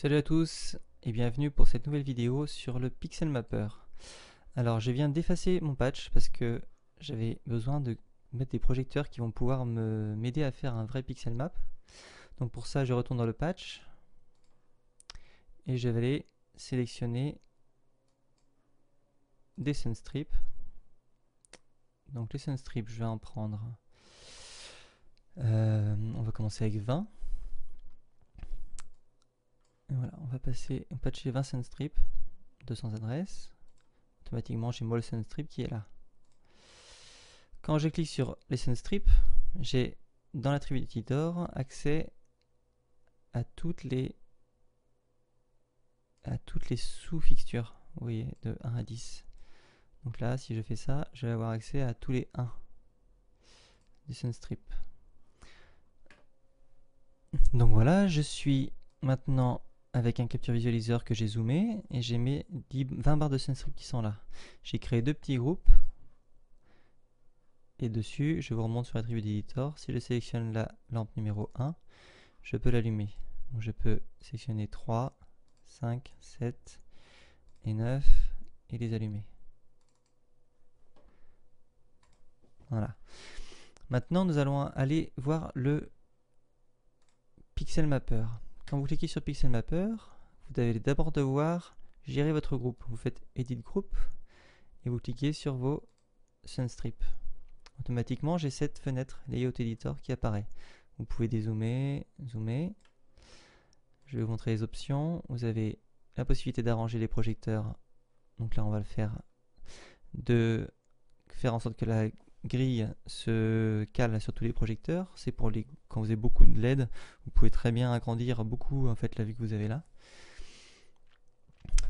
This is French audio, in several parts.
Salut à tous et bienvenue pour cette nouvelle vidéo sur le Pixel Mapper. Alors je viens d'effacer mon patch parce que j'avais besoin de mettre des projecteurs qui vont pouvoir m'aider à faire un vrai pixel map. Donc pour ça je retourne dans le patch et je vais aller sélectionner des sunstrips. Donc les sunstrips je vais en prendre, on va commencer avec 20. Et voilà, on va patcher 20 sunstrips, 200 adresses. Automatiquement j'ai moi le sunstrip qui est là. Quand je clique sur les sunstrips, j'ai dans l'attribut editor accès à toutes les sous-fixtures, vous voyez, de 1 à 10. Donc là, si je fais ça, je vais avoir accès à tous les 1 du sunstrip. Donc voilà, je suis maintenant avec un capture visualiseur que j'ai zoomé et j'ai mes 20 barres de sunstrip qui sont là. J'ai créé deux petits groupes et dessus, je vous remonte sur l'attribut d'editor. Si je sélectionne la lampe numéro 1, je peux l'allumer. Donc je peux sélectionner 3, 5, 7 et 9 et les allumer. Voilà. Maintenant, nous allons aller voir le Pixel Mapper. Quand vous cliquez sur Pixel Mapper, vous allez d'abord devoir gérer votre groupe. Vous faites Edit Group et vous cliquez sur vos sunstrips. Automatiquement, j'ai cette fenêtre Layout Editor qui apparaît. Vous pouvez dézoomer, zoomer. Je vais vous montrer les options. Vous avez la possibilité d'arranger les projecteurs. Donc là, on va le faire faire en sorte que la grille se cale sur tous les projecteurs. C'est pour quand vous avez beaucoup de LED, vous pouvez très bien agrandir beaucoup en fait la vue que vous avez là.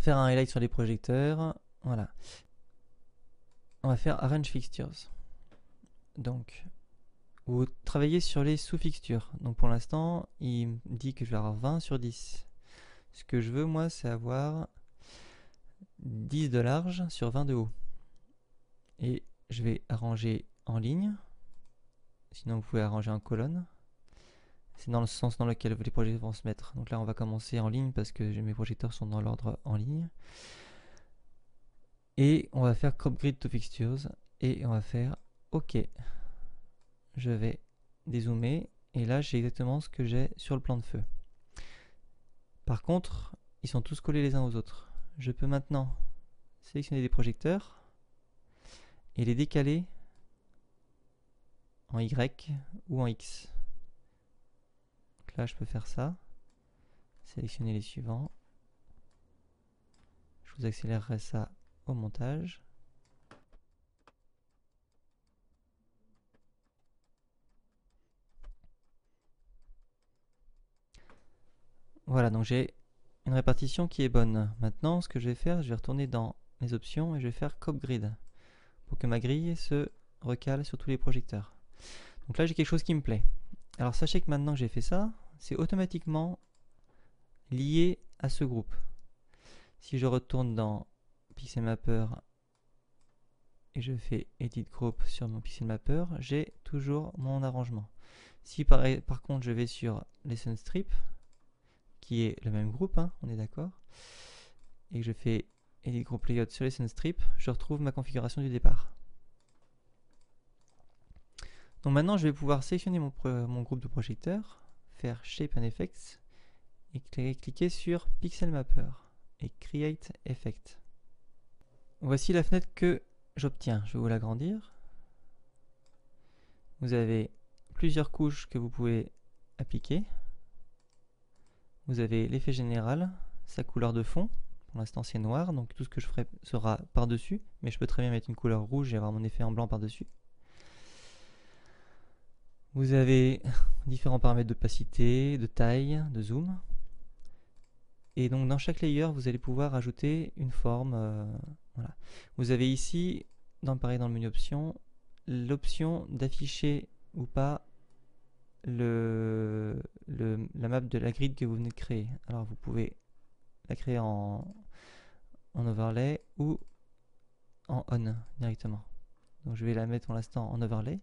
Faire un highlight sur les projecteurs. Voilà. On va faire Arrange Fixtures. Donc, vous travaillez sur les sous-fixtures. Donc pour l'instant, il me dit que je vais avoir 20 sur 10. Ce que je veux, moi, c'est avoir 10 de large sur 20 de haut. Et je vais arranger en ligne. Sinon, vous pouvez arranger en colonne. C'est dans le sens dans lequel les projecteurs vont se mettre. Donc là, on va commencer en ligne parce que mes projecteurs sont dans l'ordre en ligne. Et on va faire Crop Grid to Fixtures. Et on va faire OK. Je vais dézoomer. Et là, j'ai exactement ce que j'ai sur le plan de feu. Par contre, ils sont tous collés les uns aux autres. Je peux maintenant sélectionner des projecteurs et les décaler en Y ou en X. Donc là, je peux faire ça. Sélectionner les suivants. Je vous accélérerai ça au montage. Voilà, donc j'ai une répartition qui est bonne. Maintenant, ce que je vais faire, je vais retourner dans les options et je vais faire Crop Grid pour que ma grille se recale sur tous les projecteurs. Donc là, j'ai quelque chose qui me plaît. Alors sachez que maintenant que j'ai fait ça, c'est automatiquement lié à ce groupe. Si je retourne dans Pixel Mapper et je fais Edit Group sur mon Pixel Mapper, j'ai toujours mon arrangement. Si par contre je vais sur les sunstrips, qui est le même groupe, hein, on est d'accord, et que je fais Edit Group Layout sur les sunstrips, je retrouve ma configuration du départ. Donc maintenant je vais pouvoir sélectionner mon groupe de projecteurs, faire Shape and Effects, et cliquer sur Pixel Mapper et Create Effect. Voici la fenêtre que j'obtiens. Je vais vous l'agrandir. Vous avez plusieurs couches que vous pouvez appliquer. Vous avez l'effet général, sa couleur de fond. Pour l'instant c'est noir, donc tout ce que je ferai sera par-dessus, mais je peux très bien mettre une couleur rouge et avoir mon effet en blanc par-dessus. Vous avez différents paramètres d'opacité, de taille, de zoom. Et donc dans chaque layer, vous allez pouvoir ajouter une forme. Voilà. Vous avez ici, pareil dans le menu options, l'option d'afficher ou pas la map de la grid que vous venez de créer. Alors vous pouvez la créer en overlay ou en on directement. Donc je vais la mettre pour l'instant en overlay.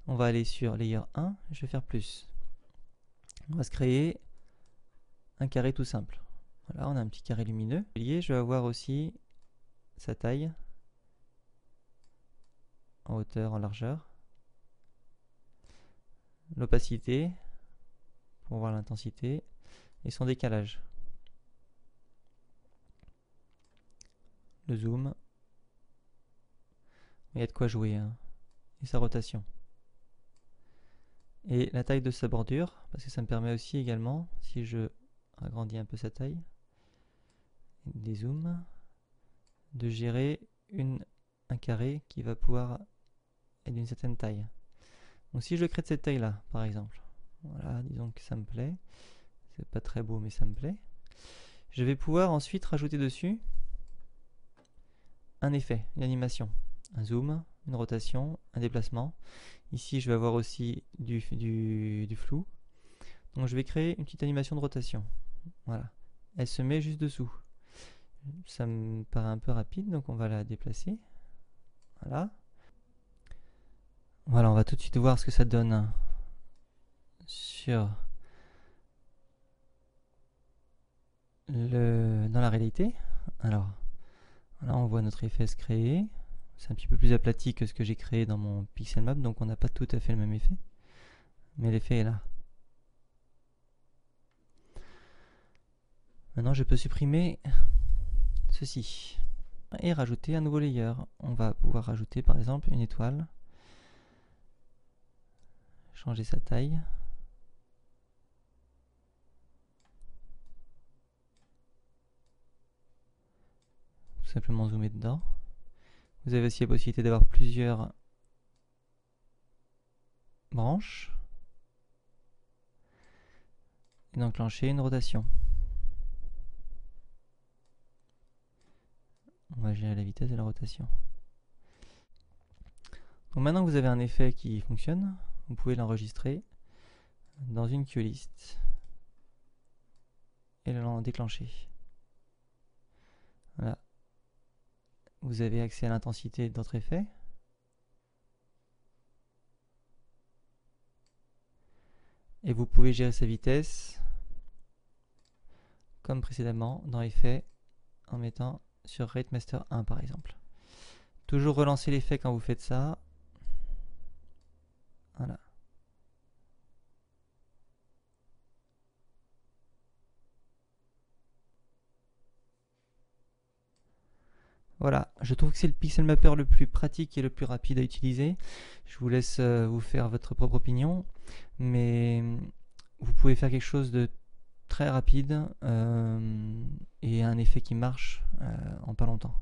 On va aller sur layer 1, je vais faire plus. On va se créer un carré tout simple. Voilà, on a un petit carré lumineux. Je vais avoir aussi sa taille en hauteur, en largeur. L'opacité pour voir l'intensité et son décalage. Le zoom. Il y a de quoi jouer, hein. Et sa rotation. Et la taille de sa bordure, parce que ça me permet aussi également, si je agrandis un peu sa taille, des zooms, de gérer un carré qui va pouvoir être d'une certaine taille. Donc si je le crée de cette taille là, par exemple, voilà, disons que ça me plaît, c'est pas très beau mais ça me plaît, je vais pouvoir ensuite rajouter dessus un effet, une animation, un zoom, une rotation, un déplacement. Ici je vais avoir aussi du flou, donc je vais créer une petite animation de rotation. Voilà, elle se met juste dessous. Ça me paraît un peu rapide, donc on va la déplacer. Voilà. Voilà, on va tout de suite voir ce que ça donne dans la réalité. Alors, là on voit notre effet se créer. C'est un petit peu plus aplati que ce que j'ai créé dans mon Pixelmap, donc on n'a pas tout à fait le même effet. Mais l'effet est là. Maintenant je peux supprimer ceci et rajouter un nouveau layer. On va pouvoir rajouter par exemple une étoile, changer sa taille, tout simplement zoomer dedans. Vous avez aussi la possibilité d'avoir plusieurs branches et d'enclencher une rotation. On va gérer la vitesse de la rotation. Donc maintenant que vous avez un effet qui fonctionne, vous pouvez l'enregistrer dans une QList et le déclencher. Voilà. Vous avez accès à l'intensité d'autres effets. Et vous pouvez gérer sa vitesse comme précédemment dans Effets en mettant sur Rate Master 1 par exemple. Toujours relancer l'effet quand vous faites ça. Voilà. Voilà, je trouve que c'est le pixel mapper le plus pratique et le plus rapide à utiliser. Je vous laisse vous faire votre propre opinion, mais vous pouvez faire quelque chose de très rapide et un effet qui marche en pas longtemps.